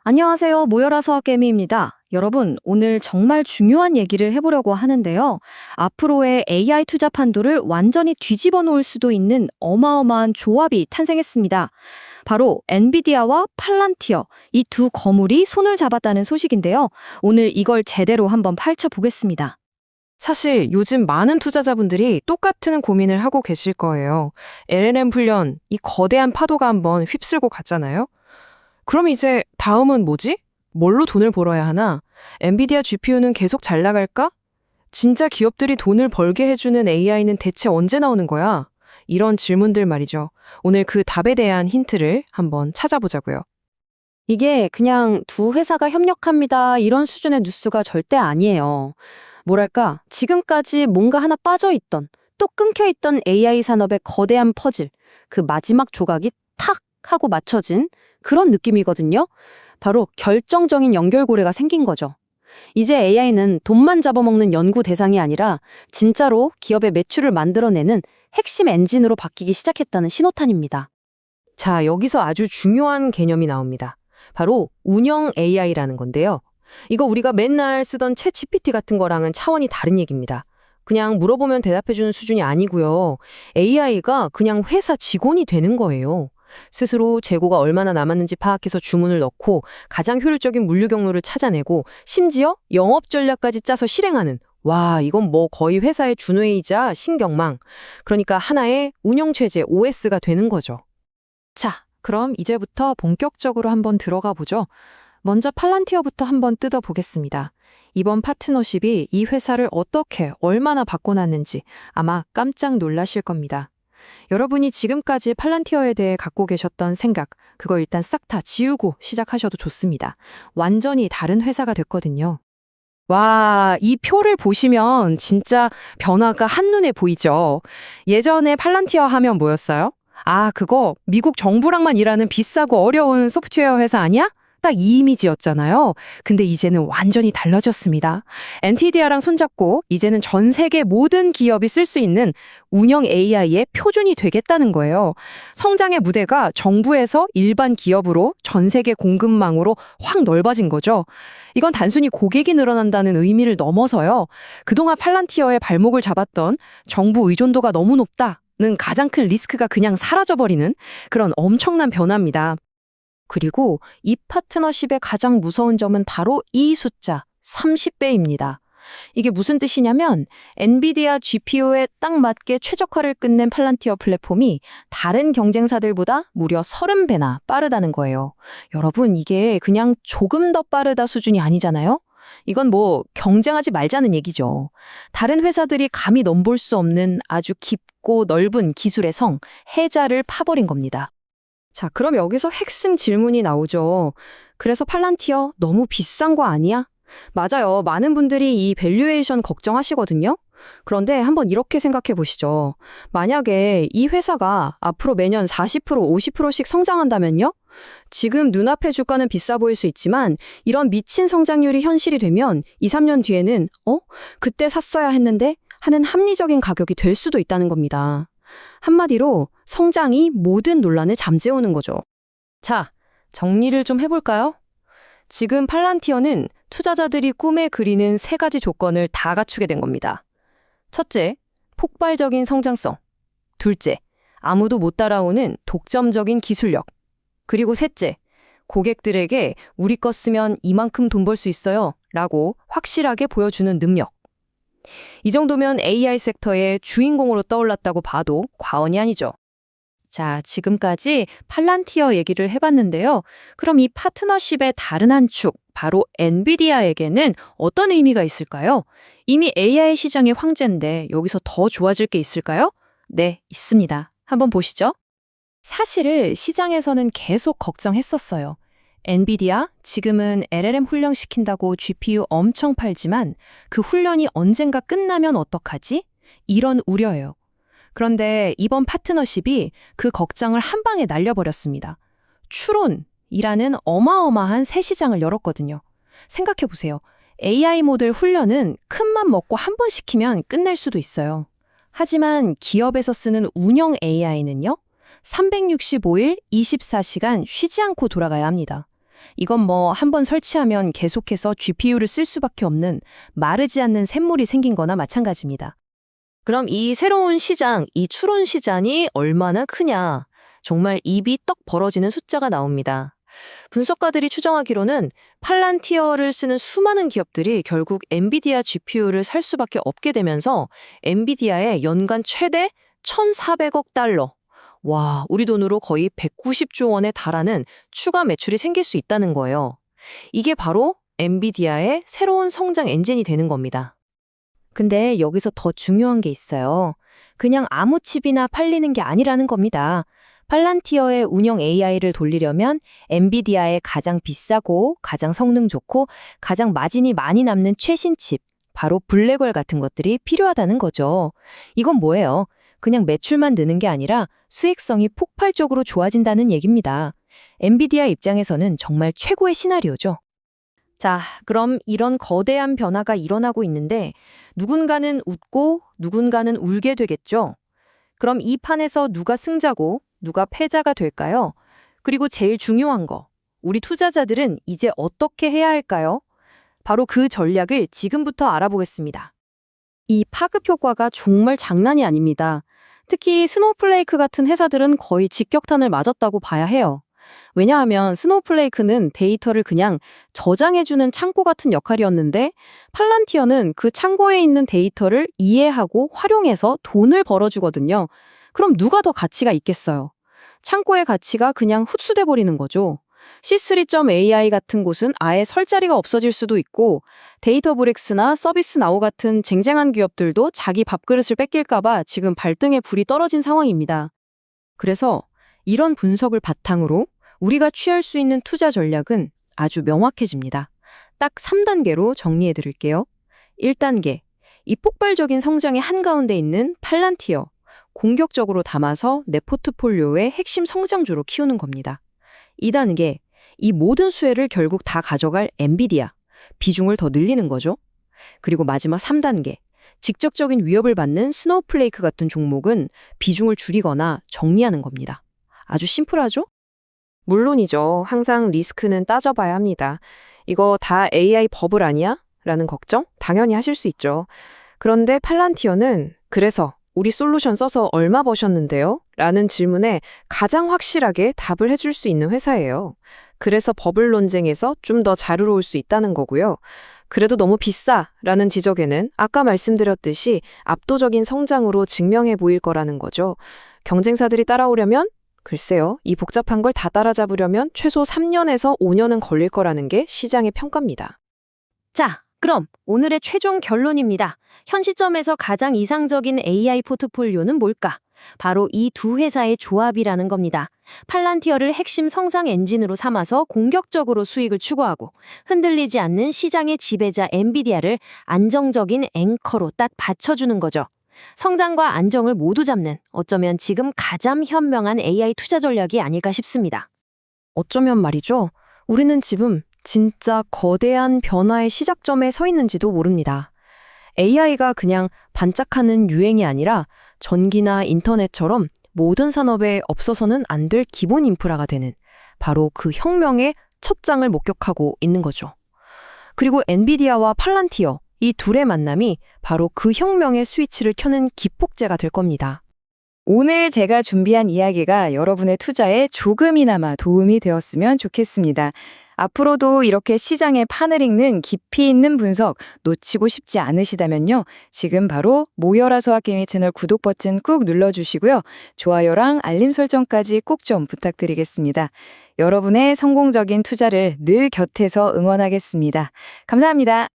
안녕하세요. 모여라 수학개미입니다. 여러분, 오늘 정말 중요한 얘기를 해보려고 하는데요. 앞으로의 AI 투자 판도를 완전히 뒤집어 놓을 수도 있는 어마어마한 조합이 탄생했습니다. 바로 엔비디아와 팔란티어, 이 두 거물이 손을 잡았다는 소식인데요. 오늘 이걸 제대로 한번 펼쳐보겠습니다. 사실 요즘 많은 투자자분들이 똑같은 고민을 하고 계실 거예요. LLM 훈련, 이 거대한 파도가 한번 휩쓸고 갔잖아요. 그럼 이제 다음은 뭐지? 뭘로 돈을 벌어야 하나? 엔비디아 GPU는 계속 잘 나갈까? 진짜 기업들이 돈을 벌게 해주는 AI는 대체 언제 나오는 거야? 이런 질문들 말이죠. 오늘 그 답에 대한 힌트를 한번 찾아보자고요. 이게 그냥 두 회사가 협력합니다. 이런 수준의 뉴스가 절대 아니에요. 뭐랄까, 지금까지 뭔가 하나 빠져있던, 또 끊겨있던 AI 산업의 거대한 퍼즐, 그 마지막 조각이 탁 하고 맞춰진 그런 느낌이거든요. 바로 결정적인 연결고리가 생긴 거죠. 이제 AI는 돈만 잡아먹는 연구 대상이 아니라 진짜로 기업의 매출을 만들어내는 핵심 엔진으로 바뀌기 시작했다는 신호탄입니다. 자, 여기서 아주 중요한 개념이 나옵니다. 바로 운영 AI라는 건데요. 이거 우리가 맨날 쓰던 챗 GPT 같은 거랑은 차원이 다른 얘기입니다. 그냥 물어보면 대답해주는 수준이 아니고요. AI가 그냥 회사 직원이 되는 거예요. 스스로 재고가 얼마나 남았는지 파악해서 주문을 넣고 가장 효율적인 물류 경로를 찾아내고 심지어 영업 전략까지 짜서 실행하는 와, 이건 뭐 거의 회사의 준회이자 신경망. 그러니까 하나의 운영체제 OS가 되는 거죠. 자, 그럼 이제부터 본격적으로 한번 들어가 보죠. 먼저 팔란티어부터 한번 뜯어보겠습니다. 이번 파트너십이 이 회사를 어떻게, 얼마나 바꿔놨는지 아마 깜짝 놀라실 겁니다. 여러분이 지금까지 팔란티어에 대해 갖고 계셨던 생각, 그거 일단 싹 다 지우고 시작하셔도 좋습니다. 완전히 다른 회사가 됐거든요. 와, 이 표를 보시면 진짜 변화가 한눈에 보이죠. 예전에 팔란티어 하면 뭐였어요? 아, 그거 미국 정부랑만 일하는 비싸고 어려운 소프트웨어 회사 아니야? 딱 이 이미지였잖아요. 근데 이제는 완전히 달라졌습니다. 엔티디아랑 손잡고 이제는 전 세계 모든 기업이 쓸 수 있는 운영 AI의 표준이 되겠다는 거예요. 성장의 무대가 정부에서 일반 기업으로 전 세계 공급망으로 확 넓어진 거죠. 이건 단순히 고객이 늘어난다는 의미를 넘어서요. 그동안 팔란티어의 발목을 잡았던 정부 의존도가 너무 높다는 가장 큰 리스크가 그냥 사라져버리는 그런 엄청난 변화입니다. 그리고 이 파트너십의 가장 무서운 점은 바로 이 숫자, 30배입니다. 이게 무슨 뜻이냐면 엔비디아 GPU에 딱 맞게 최적화를 끝낸 팔란티어 플랫폼이 다른 경쟁사들보다 무려 30배나 빠르다는 거예요. 여러분, 이게 그냥 조금 더 빠르다 수준이 아니잖아요? 이건 뭐 경쟁하지 말자는 얘기죠. 다른 회사들이 감히 넘볼 수 없는 아주 깊고 넓은 기술의 성, 해자를 파버린 겁니다. 자, 그럼 여기서 핵심 질문이 나오죠. 그래서 팔란티어 너무 비싼 거 아니야? 맞아요. 많은 분들이 이 밸류에이션 걱정하시거든요. 그런데 한번 이렇게 생각해 보시죠. 만약에 이 회사가 앞으로 매년 40%, 50%씩 성장한다면요? 지금 눈앞의 주가는 비싸 보일 수 있지만 이런 미친 성장률이 현실이 되면 2, 3년 뒤에는 그때 샀어야 했는데 하는 합리적인 가격이 될 수도 있다는 겁니다. 한마디로 성장이 모든 논란을 잠재우는 거죠. 자, 정리를 좀 해볼까요? 지금 팔란티어는 투자자들이 꿈에 그리는 세 가지 조건을 다 갖추게 된 겁니다. 첫째, 폭발적인 성장성. 둘째, 아무도 못 따라오는 독점적인 기술력. 그리고 셋째, 고객들에게 우리 거 쓰면 이만큼 돈 벌 수 있어요 라고 확실하게 보여주는 능력. 이 정도면 AI 섹터의 주인공으로 떠올랐다고 봐도 과언이 아니죠. 자, 지금까지 팔란티어 얘기를 해봤는데요. 그럼 이 파트너십의 다른 한 축, 바로 엔비디아에게는 어떤 의미가 있을까요? 이미 AI 시장의 황제인데 여기서 더 좋아질 게 있을까요? 네, 있습니다. 한번 보시죠. 사실을 시장에서는 계속 걱정했었어요. 엔비디아 지금은 LLM 훈련시킨다고 GPU 엄청 팔지만 그 훈련이 언젠가 끝나면 어떡하지? 이런 우려예요. 그런데 이번 파트너십이 그 걱정을 한 방에 날려버렸습니다. 추론이라는 어마어마한 새 시장을 열었거든요. 생각해보세요. AI 모델 훈련은 큰맘 먹고 한 번 시키면 끝낼 수도 있어요. 하지만 기업에서 쓰는 운영 AI는요? 365일 24시간 쉬지 않고 돌아가야 합니다. 이건 뭐 한번 설치하면 계속해서 GPU를 쓸 수밖에 없는 마르지 않는 샘물이 생긴 거나 마찬가지입니다. 그럼 이 새로운 시장, 이 추론 시장이 얼마나 크냐? 정말 입이 떡 벌어지는 숫자가 나옵니다. 분석가들이 추정하기로는 팔란티어를 쓰는 수많은 기업들이 결국 엔비디아 GPU를 살 수밖에 없게 되면서 엔비디아의 연간 최대 1,400억 달러. 와, 우리 돈으로 거의 190조 원에 달하는 추가 매출이 생길 수 있다는 거예요. 이게 바로 엔비디아의 새로운 성장 엔진이 되는 겁니다. 근데 여기서 더 중요한 게 있어요. 그냥 아무 칩이나 팔리는 게 아니라는 겁니다. 팔란티어의 운영 AI를 돌리려면 엔비디아의 가장 비싸고 가장 성능 좋고 가장 마진이 많이 남는 최신 칩, 바로 블랙홀 같은 것들이 필요하다는 거죠. 이건 뭐예요? 그냥 매출만 느는 게 아니라 수익성이 폭발적으로 좋아진다는 얘기입니다. 엔비디아 입장에서는 정말 최고의 시나리오죠. 자, 그럼 이런 거대한 변화가 일어나고 있는데 누군가는 웃고 누군가는 울게 되겠죠? 그럼 이 판에서 누가 승자고 누가 패자가 될까요? 그리고 제일 중요한 거, 우리 투자자들은 이제 어떻게 해야 할까요? 바로 그 전략을 지금부터 알아보겠습니다. 이 파급 효과가 정말 장난이 아닙니다. 특히 스노우플레이크 같은 회사들은 거의 직격탄을 맞았다고 봐야 해요. 왜냐하면 스노우플레이크는 데이터를 그냥 저장해주는 창고 같은 역할이었는데 팔란티어는 그 창고에 있는 데이터를 이해하고 활용해서 돈을 벌어주거든요. 그럼 누가 더 가치가 있겠어요? 창고의 가치가 그냥 흡수돼 버리는 거죠. C3.ai 같은 곳은 아예 설 자리가 없어질 수도 있고 데이터브릭스나 서비스나우 같은 쟁쟁한 기업들도 자기 밥그릇을 뺏길까봐 지금 발등에 불이 떨어진 상황입니다. 그래서 이런 분석을 바탕으로 우리가 취할 수 있는 투자 전략은 아주 명확해집니다. 딱 3단계로 정리해 드릴게요. 1단계, 이 폭발적인 성장의 한가운데 있는 팔란티어, 공격적으로 담아서 내 포트폴리오의 핵심 성장주로 키우는 겁니다. 2단계, 이 모든 수혜를 결국 다 가져갈 엔비디아, 비중을 더 늘리는 거죠. 그리고 마지막 3단계, 직접적인 위협을 받는 스노우플레이크 같은 종목은 비중을 줄이거나 정리하는 겁니다. 아주 심플하죠? 물론이죠. 항상 리스크는 따져봐야 합니다. 이거 다 AI 버블 아니야? 라는 걱정 당연히 하실 수 있죠. 그런데 팔란티어는 그래서 우리 솔루션 써서 얼마 버셨는데요? 라는 질문에 가장 확실하게 답을 해줄 수 있는 회사예요. 그래서 버블 논쟁에서 좀 더 자유로울 수 있다는 거고요. 그래도 너무 비싸라는 지적에는 아까 말씀드렸듯이 압도적인 성장으로 증명해 보일 거라는 거죠. 경쟁사들이 따라오려면 글쎄요, 이 복잡한 걸 다 따라잡으려면 최소 3년에서 5년은 걸릴 거라는 게 시장의 평가입니다. 자, 그럼 오늘의 최종 결론입니다. 현 시점에서 가장 이상적인 AI 포트폴리오는 뭘까? 바로 이 두 회사의 조합이라는 겁니다. 팔란티어를 핵심 성장 엔진으로 삼아서 공격적으로 수익을 추구하고 흔들리지 않는 시장의 지배자 엔비디아를 안정적인 앵커로 딱 받쳐주는 거죠. 성장과 안정을 모두 잡는 어쩌면 지금 가장 현명한 AI 투자 전략이 아닐까 싶습니다. 어쩌면 말이죠. 우리는 지금 진짜 거대한 변화의 시작점에 서 있는지도 모릅니다. AI가 그냥 반짝하는 유행이 아니라 전기나 인터넷처럼 모든 산업에 없어서는 안 될 기본 인프라가 되는 바로 그 혁명의 첫 장을 목격하고 있는 거죠. 그리고 엔비디아와 팔란티어, 이 둘의 만남이 바로 그 혁명의 스위치를 켜는 기폭제가 될 겁니다. 오늘 제가 준비한 이야기가 여러분의 투자에 조금이나마 도움이 되었으면 좋겠습니다. 앞으로도 이렇게 시장의 판을 읽는 깊이 있는 분석 놓치고 싶지 않으시다면요. 지금 바로 모여라 소확개미 채널 구독 버튼 꾹 눌러주시고요. 좋아요랑 알림 설정까지 꼭 좀 부탁드리겠습니다. 여러분의 성공적인 투자를 늘 곁에서 응원하겠습니다. 감사합니다.